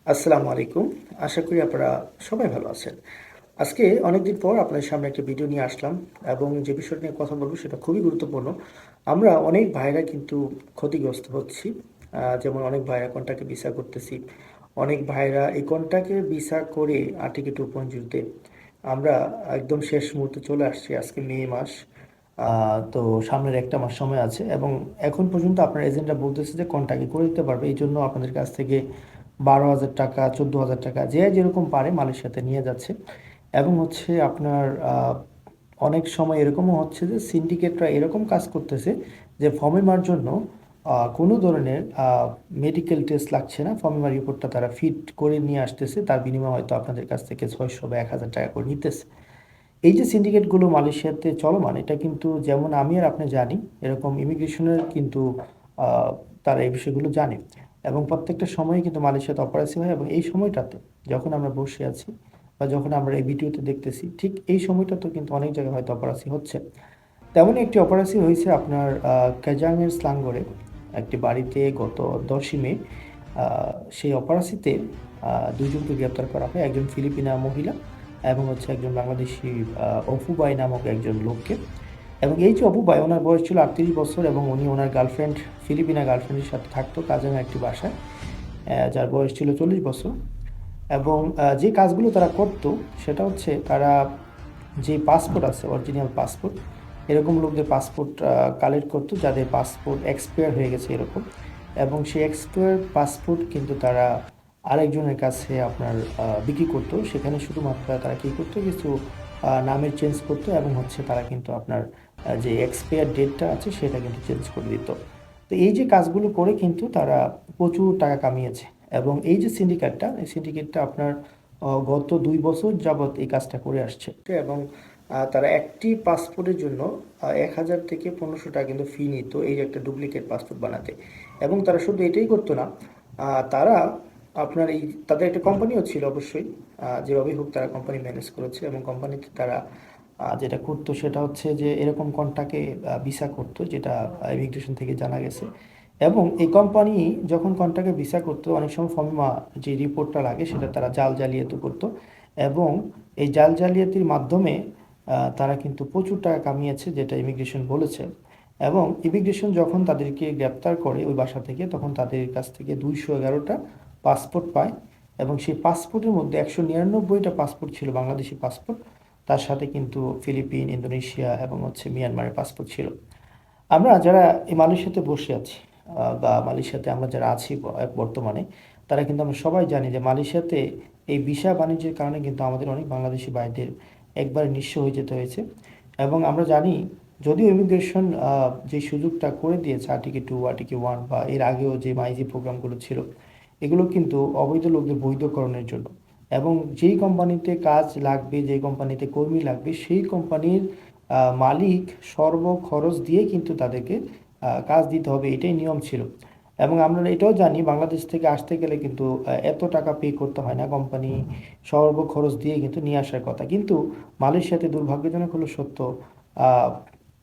আসসালামু আলাইকুম। আশা করি আপনারা সবাই ভালো আছেন। আজকে অনেকদিন পর আপনাদের সামনে একটা ভিডিও নিয়ে আসলাম এবং যে বিষয়টা নিয়ে কথা বলবো সেটা খুবই গুরুত্বপূর্ণ। আমরা অনেক ভাইরা কিন্তু ক্ষতিগ্রস্ত হচ্ছি। যেমন অনেক ভাইরা কন্ট্রাক্টে ভিসা করতেছি। অনেক ভাইরা এই কন্ট্রাক্টে ভিসা করে আর্টিকেল 2.0 তে আমরা একদম শেষ মুহূর্তে চলে আসছি। আজকে মে মাস। তো সামনের একটা মাস সময় আছে এবং এখন পর্যন্ত আপনার এজেন্টরা বলতেছে যে কন্ট্রাক্টে করে দিতে পারবে। এই জন্য আপনাদের কাছ থেকে 12,000 টাকা 14,000 টাকা যে যেরকম পারে মালয়েশিয়াতে নিয়ে যাচ্ছে এবং হচ্ছে আপনার অনেক সময় এরকমও হচ্ছে যে সিন্ডিকেটরা এরকম কাজ করতেছে যে ফর্মিমার জন্য কোনো ধরনের মেডিকেল টেস্ট লাগছে না। ফর্মিমার রিপোর্টটা তারা ফিট করে নিয়ে আসতেছে, তার বিনিময়ে হয়তো আপনাদের কাছ থেকে 600 বা 1,000 টাকা করে নিতেছে। এই যে সিন্ডিকেটগুলো মালয়েশিয়াতে চলমান, এটা কিন্তু যেমন আমি আর আপনি জানি, এরকম ইমিগ্রেশনের কিন্তু আহ, তারা এই বিষয়গুলো জানে এবং প্রত্যেকটা সময়ে কিন্তু মালয়েশিয়াতে অপরাসি হয় এবং এই সময়টাতে যখন আমরা বসে আছি বা যখন আমরা এই ভিডিওতে দেখতেছি, ঠিক এই সময়টাতেও কিন্তু অনেক জায়গায় হয়তো অপরাসি হচ্ছে। তেমনই একটি অপরাসি হয়েছে আপনার ক্যাজাংয়ের স্লাঙ্গরে একটি বাড়িতে গত 10ই মে। সেই অপরাসিতে দুইজনকে গ্রেপ্তার করা হয়, একজন ফিলিপিনা মহিলা এবং হচ্ছে একজন বাংলাদেশি অপু বাই নামক একজন লোককে। এবং এই যে অপু বাই, ওনার বয়স ছিল 38 বছর এবং উনি ওনার গার্লফ্রেন্ড, ফিলিপিনা গার্লফ্রেন্ডের সাথে থাকতো কাজানের একটি বাসায়, যার বয়স ছিল 40 বছর। এবং যে কাজগুলো তারা করতো সেটা হচ্ছে তারা যে পাসপোর্ট আছে, অরিজিনাল পাসপোর্ট, এরকম লোকদের পাসপোর্ট কালেক্ট করতো যাদের পাসপোর্ট এক্সপায়ার হয়ে গেছে এরকম। এবং সেই এক্সপায়ার পাসপোর্ট কিন্তু তারা আরেকজনের কাছে আপনার বিক্রি করতো। সেখানে শুধুমাত্র তারা কী করতো, কিছু নামের চেঞ্জ করতো এবং হচ্ছে তারা কিন্তু আপনার যে এক্সপায়ার ডেটটা আছে সেটা কিন্তু চেঞ্জ করে দিত। তো এই যে কাজগুলো করে কিন্তু তারা প্রচুর টাকা কামিয়েছে। এবং এই যে সিন্ডিকেটটা, এই সিন্ডিকেটটা আপনার গত 2 বছর যাবৎ এই কাজটা করে আসছে এবং তারা একটি পাসপোর্টের জন্য 1,000 থেকে 1,500 টাকা কিন্তু ফি নিত এই যে একটা ডুপ্লিকেট পাসপোর্ট বানাতে। এবং তারা শুধু এটাই করতো না, তারা আপনার এই তাদের একটা কোম্পানিও ছিল অবশ্যই। যেভাবেই হোক তারা কোম্পানি ম্যানেজ করেছে এবং কোম্পানিতে তারা যেটা করতো সেটা হচ্ছে যে এরকম কন্টাকে ভিসা করতো, যেটা ইমিগ্রেশন থেকে জানা গেছে। এবং এই কোম্পানি যখন কন্ট্রাক্টে ভিসা করতো, অনেক সময় ফর্মা যে রিপোর্টটা লাগে সেটা তারা জাল জালিয়াতি করতো। এবং এই জাল জালিয়াতির মাধ্যমে তারা কিন্তু প্রচুর টাকা কামিয়েছে, যেটা ইমিগ্রেশন বলেছে। এবং ইমিগ্রেশন যখন তাদেরকে গ্রেপ্তার করে ওই বাসা থেকে, তখন তাদের কাছ থেকে 211টা পাসপোর্ট পায়। এবং সেই পাসপোর্টের মধ্যে 199টা পাসপোর্ট ছিল বাংলাদেশি পাসপোর্ট, তার সাথে কিন্তু ফিলিপিন, ইন্দোনেশিয়া এবং হচ্ছে মিয়ানমারের পাসপোর্ট ছিল। আমরা যারা এই মালয়েশিয়াতে বসে আছি বা মালয়েশিয়াতে আমরা যারা আছি বর্তমানে, তারা কিন্তু আমরা সবাই জানি যে মালয়েশিয়াতে এই ভিসা বাণিজ্যের কারণে কিন্তু আমাদের অনেক বাংলাদেশি ভাইদের একবার নিঃস্ব হয়ে যেতে হয়েছে। এবং আমরা জানি, যদিও ইমিগ্রেশন যে সুযোগটা করে দিয়েছে আর্টিকেল 2, আর্টিকেল 1 বা এর আগেও যে মাইজি প্রোগ্রামগুলো ছিল, এগুলো কিন্তু অবৈধ লোকদের বৈধকরণের জন্য। এবং যেই কোম্পানিতে কাজ লাগবে, যেই কোম্পানিতে কর্মী লাগবে, সেই কোম্পানির মালিক সর্ব খরচ দিয়ে কিন্তু তাদেরকে কাজ দিতে হবে, এটাই নিয়ম ছিল। এবং আমরা এটাও জানি, বাংলাদেশ থেকে আসতে গেলে কিন্তু এত টাকা পে করতে হয় না, কোম্পানি সর্ব খরচ দিয়ে কিন্তু নিয়ে আসার কথা। কিন্তু মালয়েশিয়াতে দুর্ভাগ্যজনক হলো সত্য, আহ,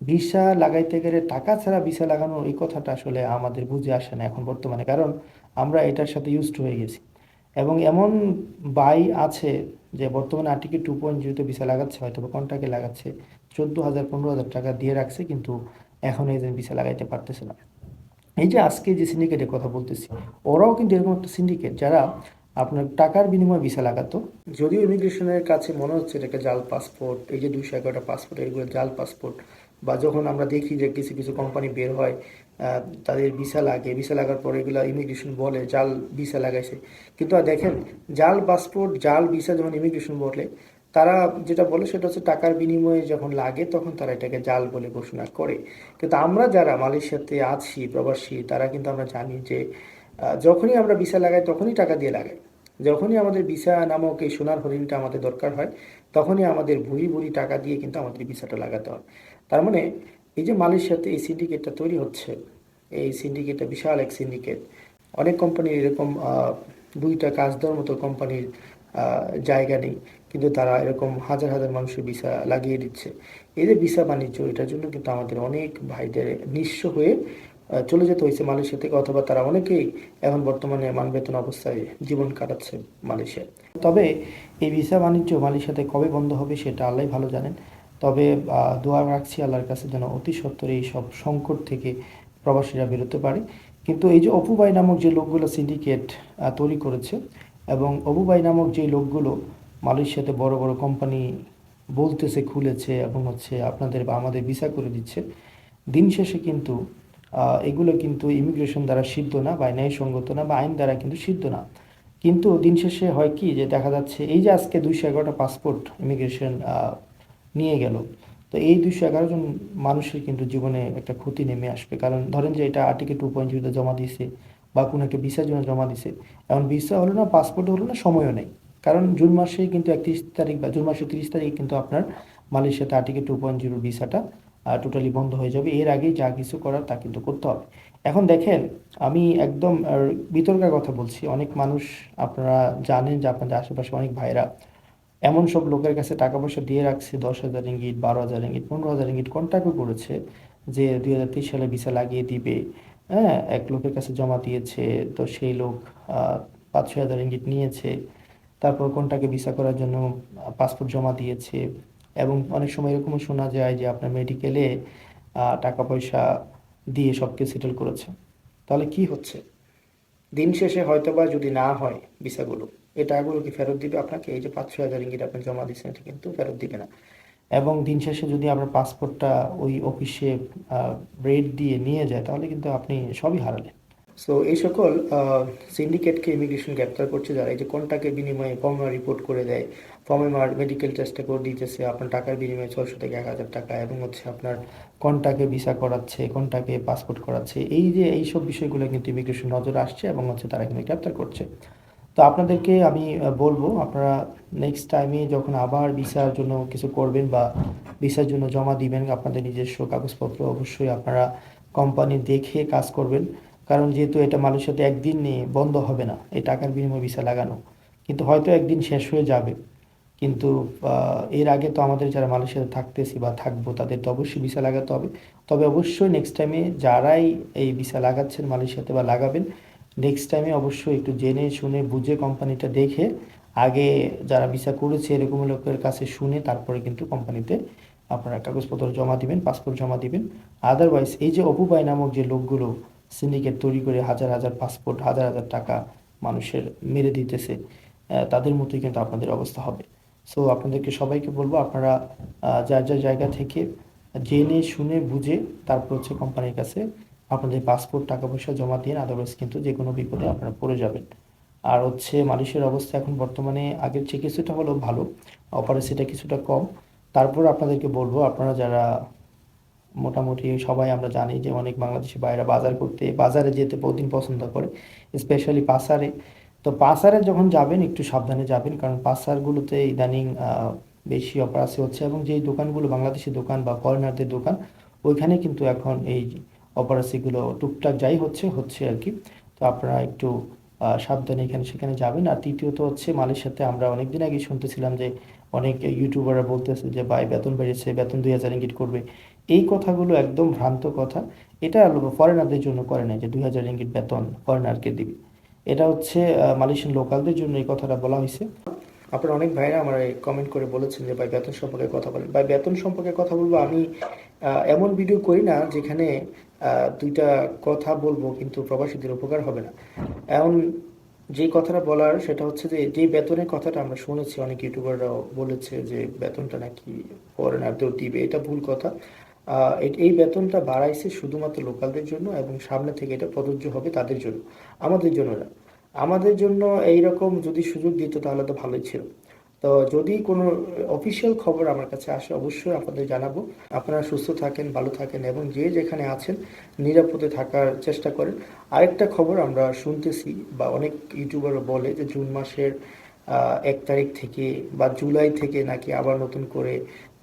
ভিসা লাগাইতে গেলে টাকা ছাড়া ভিসা লাগানো, এই কথাটা আসলে আমাদের বুঝে আসে না এখন বর্তমানে, কারণ আমরা এটার সাথে ইউজড হয়ে গেছি। এবং এমন বাই আছে যে বর্তমানে আর্টিকেল 2.0 ভিসা লাগাচ্ছে, হয়তো বা কন্ট্রাক্টে লাগাচ্ছে, 14,000 15,000 টাকা দিয়ে রাখছে, কিন্তু এখন এই যে ভিসা লাগাইতে পারতেছে না। এই যে আজকে যে সিন্ডিকেটের কথা বলতেছি, ওরাও কিন্তু এরকম একটা সিন্ডিকেট যারা আপনার টাকার বিনিময়ে ভিসা লাগাতো। যদিও ইমিগ্রেশনের কাছে মনে হচ্ছে এটাকে জাল পাসপোর্ট, এই যে 211টা পাসপোর্ট এগুলো জাল পাসপোর্ট। বা যখন আমরা দেখি যে কিছু কিছু কোম্পানি বের হয়, তাদের ভিসা লাগে, ভিসা লাগার পরে এগুলো ইমিগ্রেশন বলে জাল ভিসা লাগাইছে। কিন্তু দেখেন, জাল পাসপোর্ট জাল ভিসা যখন ইমিগ্রেশন বলে, তারা যেটা বলে সেটা হচ্ছে টাকার বিনিময়ে যখন লাগে তখন তারা এটাকে জাল বলে ঘোষণা করে। কিন্তু আমরা যারা মালয়েশিয়াতে আছি প্রবাসী, তারা কিন্তু আমরা জানি যে যখনই আমরা ভিসা লাগাই তখনই টাকা দিয়ে লাগাই। যখনই আমাদের ভিসা নামক এই সোনার হরিণটা আমাদের দরকার হয়, তখনই আমাদের ভুরি ভুরি টাকা দিয়ে কিন্তু আমাদের ভিসাটা লাগাতে হয়। তার মানে এই যে মালয়েশিয়াতে এই সিন্ডিকেটটা তৈরি হচ্ছে, এই সিন্ডিকেটটা বিশাল এক সিন্ডিকেট। অনেক কোম্পানির এরকম দুইটা কাজ দেওয়ার মতো কোম্পানির জায়গা নেই, কিন্তু তারা এরকম হাজার হাজার মানুষের ভিসা লাগিয়ে দিচ্ছে। এই যে ভিসা বাণিজ্য, এটার জন্য কিন্তু আমাদের অনেক ভাইদের নিঃস্ব হয়ে চলে যেতে হয়েছে মালয়েশিয়া থেকে, অথবা তারা অনেকেই এখন বর্তমানে মান বেতন অবস্থায় জীবন কাটাচ্ছে মালয়েশিয়ায়। তবে এই ভিসা বাণিজ্য মালয়েশিয়াতে কবে বন্ধ হবে সেটা আল্লাহ ভালো জানেন। তবে দোয়া রাখছি আল্লাহর কাছে যেন অতি সত্বর এই সব সংকট থেকে প্রবাসীরা বেরোতে পারে। কিন্তু এই যে অপু ভাই নামক যে লোকগুলো সিন্ডিকেট তৈরি করেছে, এবং অপু ভাই নামক যে লোকগুলো মালয়েশিয়াতে বড় বড় কোম্পানি বলতেছে খুলেছে এবং আপনাদের বা আমাদের ভিসা করে দিচ্ছে, দিন শেষে কিন্তু এগুলো কিন্তু ইমিগ্রেশন দ্বারা সিদ্ধ না বা ন্যায়সঙ্গত না বা আইন দ্বারা কিন্তু সিদ্ধ না। কিন্তু দিন শেষে হয় কি, যে দেখা যাচ্ছে এই যে আজকে 211টা পাসপোর্ট ইমিগ্রেশন নিয়ে গেল, তো এই 211 জন মানুষের কিন্তু জীবনে একটা ক্ষতি নেমে আসবে। কারণ ধরেন যে এটা আর্টিকেল 2.0 জমা দিয়েছে বা কোনো একটা ভিসার জন্য জমা দিছে, এখন ভিসা হলো না, পাসপোর্ট হলো না, সময়ও নেই। কারণ জুন মাসে কিন্তু 31 তারিখ বা জুন মাসের 30 তারিখ কিন্তু আপনার মালয়েশিয়াতে আর্টিকেল 2.0 ভিসাটা টোটালি বন্ধ হয়ে যাবে। এর আগেই যা কিছু করার তা কিন্তু করতে হবে। এখন দেখেন, আমি একদম বিতর্কের কথা বলছি। অনেক মানুষ, আপনারা জানেন যে আপনাদের আশেপাশে অনেক ভাইরা এমন সব লোকের কাছে টাকা পয়সা দিয়ে রাখছে, 10,000 রিঙ্গিট, 12,000 রিঙ্গিট, 15,000 রিঙ্গিট কন্ট্রাক্টও করেছে যে 2023 সালে ভিসা লাগিয়ে দিবে। হ্যাঁ, এক লোকের কাছে জমা দিয়েছে, তো সেই লোক 5-6 হাজার রিঙ্গিট নিয়েছে। তারপর কোনটাকে ভিসা করার জন্য পাসপোর্ট জমা দিয়েছে। এবং অনেক সময় এরকমও শোনা যায় যে আপনার মেডিকেলে টাকা পয়সা দিয়ে সবকে সেটেল করেছে। তাহলে কি হচ্ছে, দিন শেষে হয়তোবা যদি না হয় ভিসাগুলো, এই টাকাগুলো কি ফেরত দিবে আপনাকে? এই যে 5-6 হাজার রিঙ্গিট আপনি জমা দিচ্ছেন, এটা কিন্তু ফেরত দিবে না। এবং দিন শেষে যদি আপনার পাসপোর্টটা ওই অফিসে রেড দিয়ে নিয়ে যায়, তাহলে কিন্তু আপনি সবই হারালেন। সো এই সকল সিন্ডিকেটকে ইমিগ্রেশন গ্রেপ্তার করছে, যারা এই যে কন্টাক্টের বিনিময়ে ফর্মে রিপোর্ট করে দেয়, ফর্মে মেডিকেল টেস্টটা করে দিতেছে আপনার টাকার বিনিময়ে 600 থেকে 1,000 টাকা, এবং আপনার কন্টাক্টে ভিসা করাচ্ছে, কন্টাক্টে পাসপোর্ট করাচ্ছে। এই যে এইসব বিষয়গুলো কিন্তু ইমিগ্রেশন নজরে আসছে এবং তারা কিন্তু গ্রেপ্তার করছে। তো আপনাদেরকে আমি বলবো, আপনারা নেক্সট টাইমে যখন আবার ভিসার জন্য কিছু করবেন বা ভিসার জন্য জমা দিবেন আপনাদের নিজস্ব কাগজপত্র, অবশ্যই আপনারা কোম্পানি দেখে কাজ করবেন। কারণ যেহেতু এটা মালয়েশিয়াতে একদিন নিয়ে বন্ধ হবে না, এই টাকার বিনিময়ে ভিসা লাগানো, কিন্তু হয়তো একদিন শেষ হয়ে যাবে। কিন্তু এর আগে তো আমাদের যারা মালয়েশিয়াতে থাকতেছি বা থাকবো, তাদের তো অবশ্যই ভিসা লাগাতে হবে। তবে অবশ্যই নেক্সট টাইমে যারাই এই ভিসা লাগাচ্ছেন মালয়েশিয়াতে বা লাগাবেন, নেক্সট টাইমে অবশ্যই একটু জেনে শুনে বুঝে কোম্পানিটা দেখে, আগে যারা ভিসা করেছে এরকম লোকের কাছে শুনে তারপরে কিন্তু কোম্পানিতে আপনারা কাগজপত্র জমা দিবেন, পাসপোর্ট জমা দিবেন। আদারওয়াইজ এই যে অপু ভাই নামক যে লোকগুলো সিন্ডিকেট তৈরি করে হাজার হাজার পাসপোর্ট, হাজার হাজার টাকা মানুষের মেরে দিতেছে, তাদের মতোই কিন্তু আপনাদের অবস্থা হবে। সো আপনাদেরকে সবাইকে বলবো, আপনারা যার যার জায়গা থেকে জেনে শুনে বুঝে তারপর কোম্পানির কাছে আপনাদের পাসপোর্ট, টাকা পয়সা জমা দিয়ে, আদারওয়াইজ কিন্তু যে কোনো বিপদে আপনারা পড়ে যাবেন। আর মালয়েশিয়ার অবস্থা এখন বর্তমানে আগের চেয়ে কিছুটা হলেও ভালো, অপারেশনটা কিছুটা কম। তারপর আপনাদেরকে বলবো, আপনারা যারা মোটামুটি সবাই আমরা জানি যে অনেক বাংলাদেশি ভাইরা বাজার করতে, বাজারে যেতে বহুদিন পছন্দ করে, স্পেশালি পাসারে। তো পাসারে যখন যাবেন একটু সাবধানে যাবেন, কারণ পাসারগুলোতে ইদানিং বেশি অপরাধী হচ্ছে, এবং যেই দোকানগুলো বাংলাদেশি দোকান বা ফরেনারদের দোকান, ওইখানে কিন্তু এখন এই অপরাধীগুলো টুকটাক যাই হচ্ছে হচ্ছে আর কি। তো আপনারা একটু সাবধানে এখানে সেখানে যাবেন। আর তৃতীয়ত মালয়েশিয়াতে আমরা অনেকদিন আগে শুনতেছিলাম যে অনেক ইউটিউবাররা বলতেছে যে ভাই বেতন বেড়েছে, বেতন 2,000 রিঙ্গিট করবে। এই কথাগুলো একদম ভ্রান্ত কথা। এটা ফরেনারদের জন্য করে নাই যে 2,000 রিঙ্গিট বেতন ফরেনারকে দিবে। এটা মালয়েশিয়ান লোকালদের জন্য এই কথাটা বলা হয়েছে। আপনারা অনেক ভাইরা আমার কমেন্ট করে বলেছেন যে ভাই বেতন সম্পর্কে কথা বলেন। ভাই বেতন সম্পর্কে কথা বলবো, আমি এমন ভিডিও করি না যেখানে দুইটা কথা বলবো কিন্তু প্রবাসীদের উপকার হবে না। এমন যে কথাটা বলার সেটা যে যে বেতনের কথাটা আমরা শুনেছি, অনেক ইউটিউবাররাও বলেছে যে বেতনটা নাকি ফরেনারদের দিবে, এটা ভুল কথা। এই বেতনটা বাড়াইছে শুধুমাত্র লোকালদের জন্য, এবং সামনে থেকে এটা প্রযোজ্য হবে তাদের জন্য, আমাদের জন্য না। আমাদের জন্য এইরকম যদি সুযোগ দিত তাহলে তো ভালোই ছিল। তো যদি কোনো অফিসিয়াল খবর আমার কাছে আসে অবশ্যই আপনাদের জানাবো। আপনারা সুস্থ থাকেন, ভালো থাকেন, এবং যে যেখানে আছেন নিরাপদে থাকার চেষ্টা করেন। আরেকটা খবর আমরা শুনতেছি বা অনেক ইউটিউবারও বলে যে জুন মাসের 1 তারিখ থেকে বা জুলাই থেকে নাকি আবার নতুন করে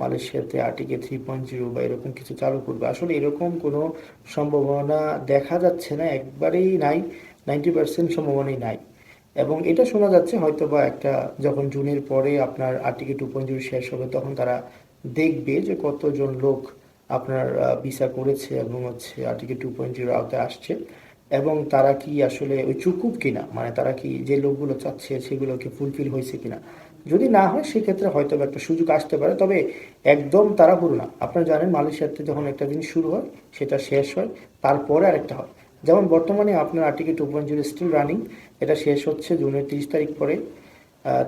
মালয়েশিয়াতে আর্টিকেল 3.0 বা এরকম কিছু চালু করবে। আসলে এরকম কোনো সম্ভাবনা দেখা যাচ্ছে না, একবারেই নাই, 90% সম্ভাবনাই নাই। এবং এটা শোনা যাচ্ছে হয়তোবা একটা, যখন জুনের পরে আপনার আর্টিকেল 2.0 শেষ হবে তখন তারা দেখবে যে কতজন লোক আপনার ভিসা করেছে এবং হচ্ছে আর্টিকেল 2.0 আওতায় আসছে, এবং তারা কি আসলে ওই চুকুব কিনা, মানে তারা কি যে লোকগুলো চাচ্ছে সেগুলোকে ফুলফিল হয়েছে কিনা। যদি না হয় সেক্ষেত্রে হয়তো বা একটা সুযোগ আসতে পারে, তবে একদম তাড়াহুড়ো না। আপনারা জানেন মালয়েশিয়াতে যখন একটা জিনিস শুরু হয় সেটা শেষ হয়, তারপরে আরেকটা হয়। যেমন বর্তমানে আপনার আর্টিকেল 2.0 স্টিল রানিং, এটা শেষ হচ্ছে জুনের 30 তারিখ পরে।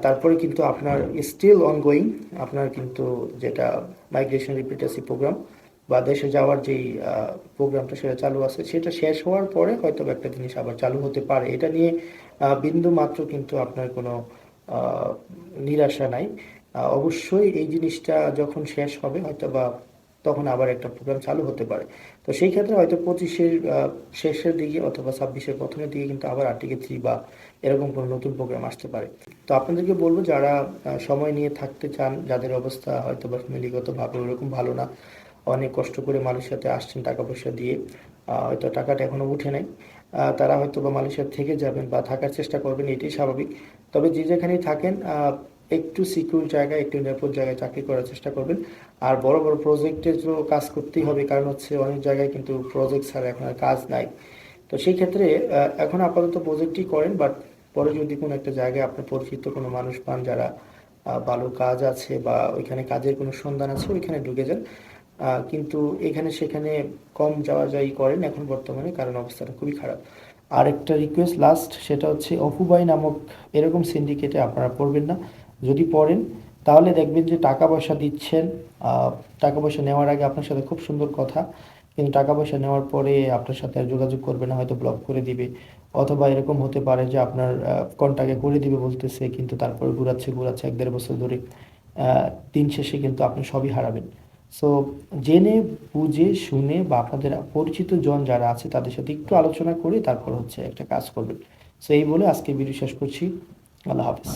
তারপরে কিন্তু আপনার স্টিল অনগোয়িং, আপনার কিন্তু যেটা মাইগ্রেশন রিপিটেসি প্রোগ্রাম বা দেশে যাওয়ার যেই প্রোগ্রামটা সেটা চালু আছে, সেটা শেষ হওয়ার পরে হয়তো একটা জিনিস আবার চালু হতে পারে। এটা নিয়ে বিন্দু মাত্র কিন্তু আপনার কোনো আহ, নিরাশা নাই। অবশ্যই এই জিনিসটা যখন শেষ হবে হয়তো বা তখন আবার একটা প্রোগ্রাম চালু হতে পারে। তো সেই ক্ষেত্রে হয়তো 25-এর শেষের দিকে অথবা 26-এর প্রথমের দিকে কিন্তু আবার আর্টিকেল 3 বা এরকম কোনো নতুন প্রোগ্রাম আসতে পারে। তো আপনাদেরকে বলবো যারা সময় নিয়ে থাকতে চান, যাদের অবস্থা হয়তো বা ফ্যামিলিগতভাবে ওরকম ভালো না, অনেক কষ্ট করে মালয়েশিয়াতে আসছেন টাকা পয়সা দিয়ে, হয়তো টাকাটা এখনো উঠে নাই, তারা হয়তো বা মালয়েশিয়া থেকে যাবেন বা থাকার চেষ্টা করবেন, এটাই স্বাভাবিক। তবে যে যেখানেই থাকেন একটু সিকিউর জায়গায়, একটু নিরাপদ জায়গায় চাকরি করার চেষ্টা করবেন। আর বড় বড় প্রজেক্টে তো কাজ করতেই হবে, কারণ হচ্ছে অনেক জায়গায় কিন্তু প্রজেক্ট ছাড়া এখন আর কাজ নাই। তো সেই ক্ষেত্রে এখন আপাতত প্রজেক্টই করেন, বাট পরে যদি কোনো একটা জায়গায় আপনার পরিচিত কোনো মানুষ পান যারা ভালো কাজ আছে বা ওইখানে কাজের কোনো সন্ধান আছে, ওইখানে ঢুকে যান। কিন্তু এখানে সেখানে কম যাওয়া যাই করেন এখন বর্তমানে, কারণ অবস্থাটা খুবই খারাপ। আর একটা রিকোয়েস্ট লাস্ট, সেটা হচ্ছে অফুবাই নামক এরকম সিন্ডিকেটে আপনারা পড়বেন না। যদি পড়েন তাহলে দেখবেন যে টাকা পয়সা দিচ্ছেন, টাকা পয়সা নেওয়ার আগে আপনার সাথে খুব সুন্দর কথা, কিন্তু টাকা পয়সা নেওয়ার পরে আপনার সাথে আর যোগাযোগ করবে না, হয়তো ব্লক করে দিবে। অথবা এরকম হতে পারে যে আপনার কন্টাক্টে করে দিবে বলতেছে, কিন্তু তারপরে ঘুরাচ্ছে ঘুরাচ্ছে 1-1.5 বছর ধরে। দিন শেষে কিন্তু আপনি সবই হারাবেন। সো জেনে বুঝে শুনে বা আপনাদের পরিচিত জন যারা আছে তাদের সাথে একটু আলোচনা করে তারপর হচ্ছে একটা কাজ করবেন। সো এই বলে আজকে ভিডিও শেষ করছি। আল্লাহ হাফেজ।